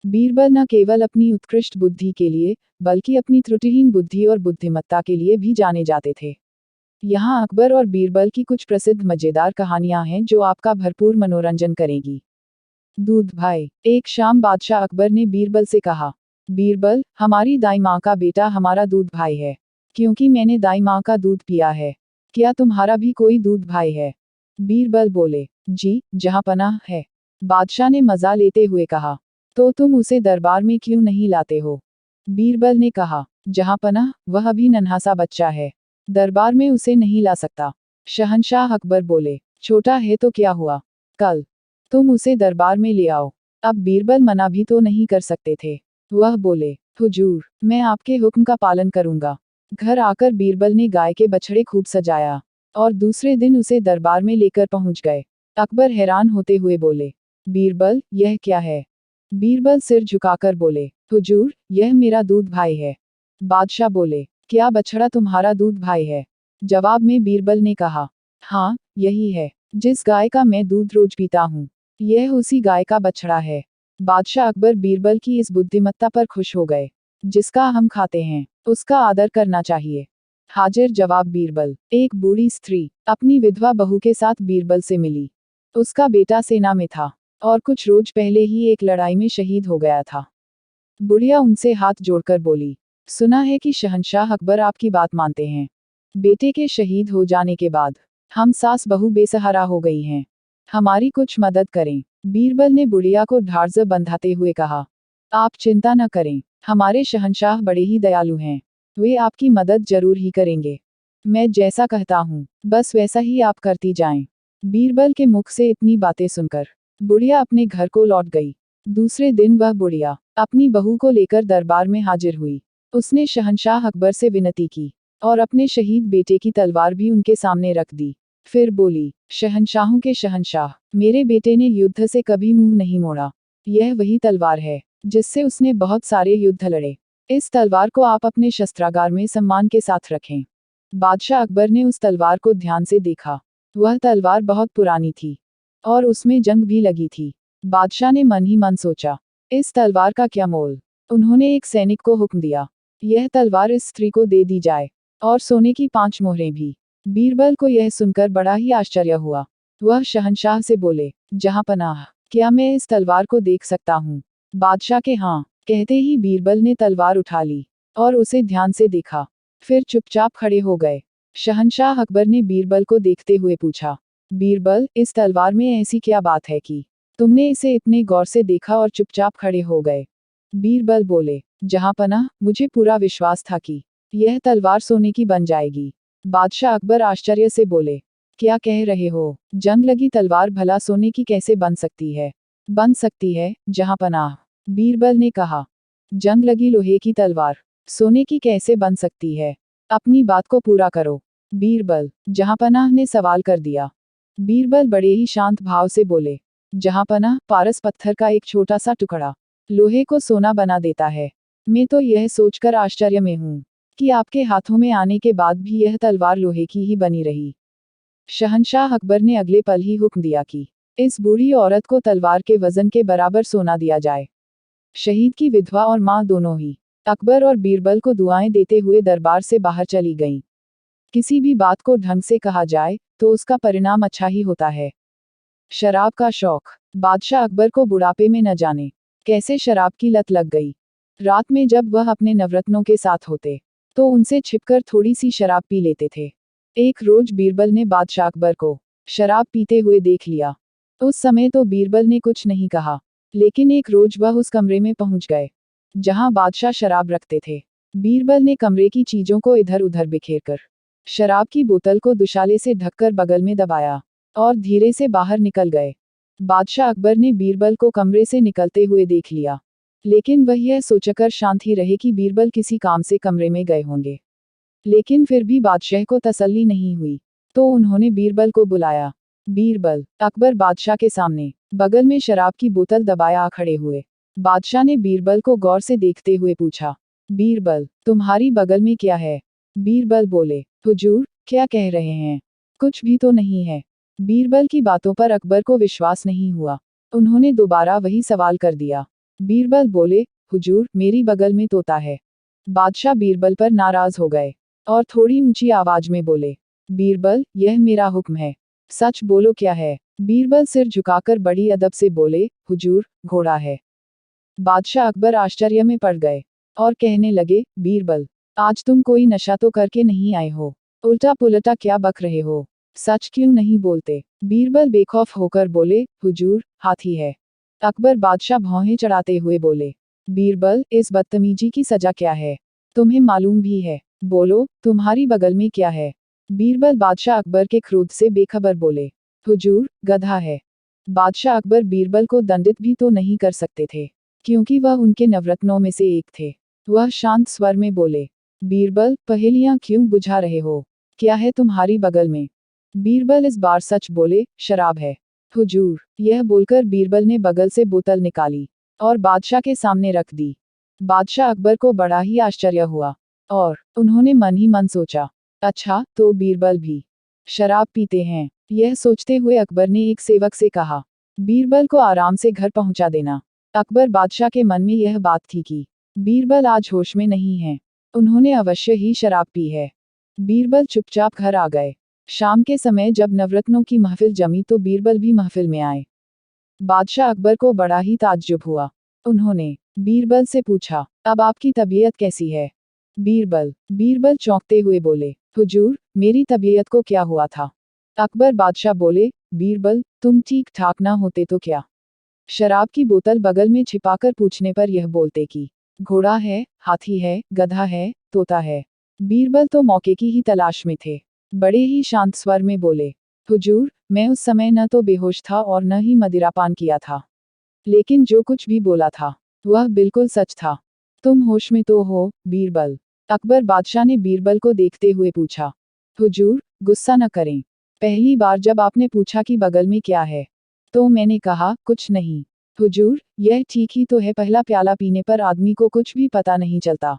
बीरबल न केवल अपनी उत्कृष्ट बुद्धि के लिए, बल्कि अपनी त्रुटिहीन बुद्धि और बुद्धिमत्ता के लिए भी जाने जाते थे। यहाँ अकबर और बीरबल की कुछ प्रसिद्ध मजेदार कहानियां हैं जो आपका भरपूर मनोरंजन करेंगी। दूध भाई। एक शाम बादशाह अकबर ने बीरबल से कहा, बीरबल, हमारी दाई माँ का बेटा हमारा दूध भाई है, क्योंकि मैंने दाई माँ का दूध पिया है। क्या तुम्हारा भी कोई दूध भाई है? बीरबल बोले, जी, जहाँपनाह है। बादशाह ने मजा लेते हुए कहा, तो तुम उसे दरबार में क्यों नहीं लाते हो? बीरबल ने कहा, जहाँपनाह, वह अभी नन्हा सा बच्चा है, दरबार में उसे नहीं ला सकता। शहंशाह अकबर बोले, छोटा है तो क्या हुआ, कल तुम उसे दरबार में ले आओ। अब बीरबल मना भी तो नहीं कर सकते थे। वह बोले, हुजूर, मैं आपके हुक्म का पालन करूंगा। घर आकर बीरबल ने गाय के बछड़े खूब सजाया और दूसरे दिन उसे दरबार में लेकर पहुंच गए। अकबर हैरान होते हुए बोले, बीरबल, यह क्या है? बीरबल सिर झुकाकर बोले, हुजूर, यह मेरा दूध भाई है। बादशाह बोले, क्या बछड़ा तुम्हारा दूध भाई है? जवाब में बीरबल ने कहा, हाँ, यही है, जिस गाय का मैं दूध रोज पीता हूँ, यह उसी गाय का बछड़ा है। बादशाह अकबर बीरबल की इस बुद्धिमत्ता पर खुश हो गए। जिसका हम खाते हैं, उसका आदर करना चाहिए। हाजिर जवाब बीरबल। एक बूढ़ी स्त्री अपनी विधवा बहू के साथ बीरबल से मिली। उसका बेटा सेना में था और कुछ रोज पहले ही एक लड़ाई में शहीद हो गया था। बुढ़िया उनसे हाथ जोड़कर बोली, सुना है कि शहंशाह अकबर आपकी बात मानते हैं। बेटे के शहीद हो जाने के बाद हम सास बहू बेसहारा हो गई हैं। हमारी कुछ मदद करें। बीरबल ने बुढ़िया को ढाढ़ बंधाते हुए कहा, आप चिंता न करें, हमारे शहंशाह बड़े ही दयालु हैं, वे आपकी मदद जरूर ही करेंगे। मैं जैसा कहता हूँ, बस वैसा ही आप करती जाएं। बीरबल के मुख से इतनी बातें सुनकर बुढ़िया अपने घर को लौट गई। दूसरे दिन वह बुढ़िया अपनी बहू को लेकर दरबार में हाजिर हुई। उसने शहंशाह अकबर से विनती की और अपने शहीद बेटे की तलवार भी उनके सामने रख दी। फिर बोली, शहंशाहों के शहंशाह, मेरे बेटे ने युद्ध से कभी मुंह नहीं मोड़ा। यह वही तलवार है जिससे उसने बहुत सारे युद्ध लड़े। इस तलवार को आप अपने शस्त्रागार में सम्मान के साथ रखें। बादशाह अकबर ने उस तलवार को ध्यान से देखा। वह तलवार बहुत पुरानी थी और उसमें जंग भी लगी थी। बादशाह ने मन ही मन सोचा, इस तलवार का क्या मोल। उन्होंने एक सैनिक को हुक्म दिया, यह तलवार इस स्त्री को दे दी जाए, और सोने की 5 मोहरें भी। बीरबल को यह सुनकर बड़ा ही आश्चर्य हुआ। वह शहंशाह से बोले, जहाँपनाह, क्या मैं इस तलवार को देख सकता हूँ? बादशाह के हाँ कहते ही बीरबल ने तलवार उठा ली और उसे ध्यान से देखा, फिर चुपचाप खड़े हो गए। शहंशाह अकबर ने बीरबल को देखते हुए पूछा, बीरबल, इस तलवार में ऐसी क्या बात है कि तुमने इसे इतने गौर से देखा और चुपचाप खड़े हो गए? बीरबल बोले, जहाँपनाह, मुझे पूरा विश्वास था कि यह तलवार सोने की बन जाएगी। बादशाह अकबर आश्चर्य से बोले, क्या कह रहे हो? जंग लगी तलवार भला सोने की कैसे बन सकती है? बन सकती है, जहाँपनाह, बीरबल ने कहा। जंग लगी लोहे की तलवार सोने की कैसे बन सकती है? अपनी बात को पूरा करो। बीरबल, जहाँपनाह ने सवाल कर दिया। बीरबल बड़े ही शांत भाव से बोले, जहाँपनाह, पारस पत्थर का एक छोटा सा टुकड़ा लोहे को सोना बना देता है। मैं तो यह सोचकर आश्चर्य में हूँ कि आपके हाथों में आने के बाद भी यह तलवार लोहे की ही बनी रही। शहंशाह अकबर ने अगले पल ही हुक्म दिया कि इस बूढ़ी औरत को तलवार के वजन के बराबर सोना दिया जाए। शहीद की विधवा और मां दोनों ही अकबर और बीरबल को दुआएं देते हुए दरबार से बाहर चली गईं। किसी भी बात को ढंग से कहा जाए तो उसका परिणाम अच्छा ही होता है। शराब का शौक। बादशाह अकबर को बुढ़ापे में न जाने कैसे शराब की लत लग गई। रात में जब वह अपने नवरत्नों के साथ होते तो उनसे छिपकर थोड़ी सी शराब पी लेते थे। एक रोज बीरबल ने बादशाह अकबर को शराब पीते हुए देख लिया। उस समय तो बीरबल ने कुछ नहीं कहा, लेकिन एक रोज वह उस कमरे में पहुंच गए जहां बादशाह शराब रखते थे। बीरबल ने कमरे की चीजों को इधर उधर बिखेरकर शराब की बोतल को दुशाले से ढककर बगल में दबाया और धीरे से बाहर निकल गए। बादशाह अकबर ने बीरबल को कमरे से निकलते हुए देख लिया, लेकिन वह यह सोचकर शांत ही रहे कि बीरबल किसी काम से कमरे में गए होंगे। लेकिन फिर भी बादशाह को तसल्ली नहीं हुई, तो उन्होंने बीरबल को बुलाया। बीरबल, अकबर बादशाह के सामने बगल में शराब की बोतल दबाया खड़े हुए। बादशाह ने बीरबल को गौर से देखते हुए पूछा, बीरबल, तुम्हारी बगल में क्या है? बीरबल बोले, हुजूर, क्या कह रहे हैं? कुछ भी तो नहीं है। बीरबल की बातों पर अकबर को विश्वास नहीं हुआ। उन्होंने दोबारा वही सवाल कर दिया। बीरबल बोले, हुजूर, मेरी बगल में तोता है। बादशाह बीरबल पर नाराज हो गए और थोड़ी ऊंची आवाज में बोले, बीरबल, यह मेरा हुक्म है, सच बोलो क्या है। बीरबल सिर झुकाकर बड़ी अदब से बोले, हुजूर, घोड़ा है। बादशाह अकबर आश्चर्य में पड़ गए और कहने लगे, बीरबल, आज तुम कोई नशा तो करके नहीं आए हो, उल्टा पुल्टा क्या बक रहे हो, सच क्यों नहीं बोलते। बीरबल बेखौफ होकर बोले, हुजूर, हाथी है। अकबर बादशाह भौहें चढ़ाते हुए बोले, बीरबल, इस बदतमीजी की सजा क्या है, तुम्हें मालूम भी है, बोलो, तुम्हारी बगल में क्या है। बीरबल बादशाह अकबर के क्रोध से बेखबर बोले, हुजूर, गधा है। बादशाह अकबर बीरबल को दंडित भी तो नहीं कर सकते थे, क्योंकि वह उनके नवरत्नों में से एक थे। वह शांत स्वर में बोले, बीरबल, पहेलियां क्यों बुझा रहे हो, क्या है तुम्हारी बगल में। बीरबल इस बार सच बोले, शराब है। हुजूर, यह बोलकर बीरबल ने बगल से बोतल निकाली और बादशाह के सामने रख दी। बादशाह अकबर को बड़ा ही आश्चर्य हुआ और उन्होंने मन ही मन सोचा, अच्छा, तो बीरबल भी शराब पीते हैं। यह सोचते हुए अकबर ने एक सेवक से कहा, बीरबल को आराम से घर पहुंचा देना। अकबर बादशाह के मन में यह बात थी कि बीरबल आज होश में नहीं है, उन्होंने अवश्य ही शराब पी है। बीरबल चुपचाप घर आ गए। शाम के समय जब नवरत्नों की महफिल जमी तो बीरबल भी महफिल में आए। बादशाह अकबर को बड़ा ही ताज्जुब हुआ। उन्होंने बीरबल से पूछा, अब आपकी तबीयत कैसी है। बीरबल चौंकते हुए बोले, हुजूर, मेरी तबीयत को क्या हुआ था। अकबर बादशाह बोले, बीरबल, तुम ठीक ठाक ना होते तो क्या शराब की बोतल बगल में छिपाकर पूछने पर यह बोलते कि घोड़ा है, हाथी है, गधा है, तोता है। बीरबल तो मौके की ही तलाश में थे। बड़े ही शांत स्वर में बोले, हुजूर, मैं उस समय न तो बेहोश था और न ही मदिरापान किया था, लेकिन जो कुछ भी बोला था वह बिल्कुल सच था। तुम होश में तो हो, बीरबल। अकबर बादशाह ने बीरबल को देखते हुए पूछा, हुजूर, गुस्सा न करें। पहली बार जब आपने पूछा कि बगल में क्या है, तो मैंने कहा, कुछ नहीं। हुजूर, यह ठीक ही तो है, पहला प्याला पीने पर आदमी को कुछ भी पता नहीं चलता,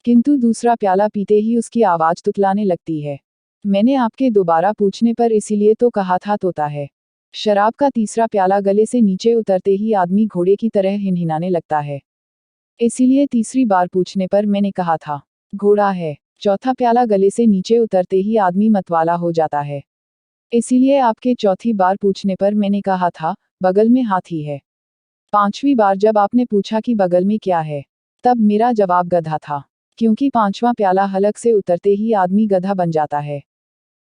किंतु दूसरा प्याला पीते ही उसकी आवाज तुतलाने लगती है। मैंने आपके दोबारा पूछने पर इसीलिए तो कहा था तोता है। शराब का तीसरा प्याला गले से नीचे उतरते ही आदमी घोड़े की तरह हिनहिनाने लगता है, इसीलिए तीसरी बार पूछने पर मैंने कहा था घोड़ा है। चौथा प्याला गले से नीचे उतरते ही आदमी मतवाला हो जाता है, इसीलिए आपके चौथी बार पूछने पर मैंने कहा था बगल में हाथी है। पांचवी बार जब आपने पूछा कि बगल में क्या है, तब मेरा जवाब गधा था, क्योंकि पांचवा प्याला हलक से उतरते ही आदमी गधा बन जाता है।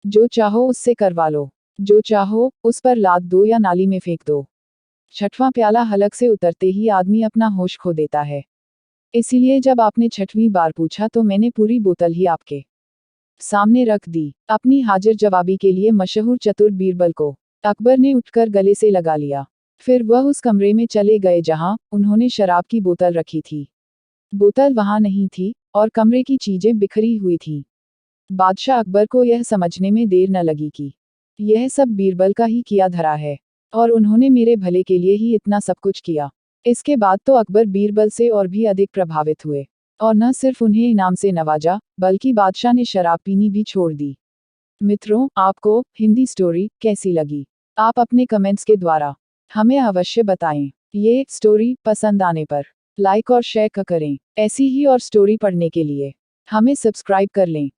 जो चाहो उससे करवा लो, जो चाहो उस पर लाद दो या नाली में फेंक दो। छठवां प्याला हलक से उतरते ही आदमी अपना होश खो देता है, इसीलिए जब आपने छठवीं बार पूछा तो मैंने पूरी बोतल ही आपके सामने रख दी। अपनी हाजिर जवाबी के लिए मशहूर चतुर बीरबल को अकबर ने उठकर गले से लगा लिया। फिर वह उस कमरे में चले गए जहां उन्होंने शराब की बोतल रखी थी। बोतल वहां नहीं थी और कमरे की चीजें बिखरी हुई थीं। बादशाह अकबर को यह समझने में देर न लगी कि यह सब बीरबल का ही किया धरा है और उन्होंने मेरे भले के लिए ही इतना सब कुछ किया। इसके बाद तो अकबर बीरबल से और भी अधिक प्रभावित हुए और न सिर्फ उन्हें इनाम से नवाजा, बल्कि बादशाह ने शराब पीनी भी छोड़ दी। मित्रों, आपको हिंदी स्टोरी कैसी लगी? आप अपने कमेंट्स के द्वारा हमें अवश्य बताएं। ये स्टोरी पसंद आने पर लाइक और शेयर करें। ऐसी ही और स्टोरी पढ़ने के लिए हमें सब्सक्राइब कर लें।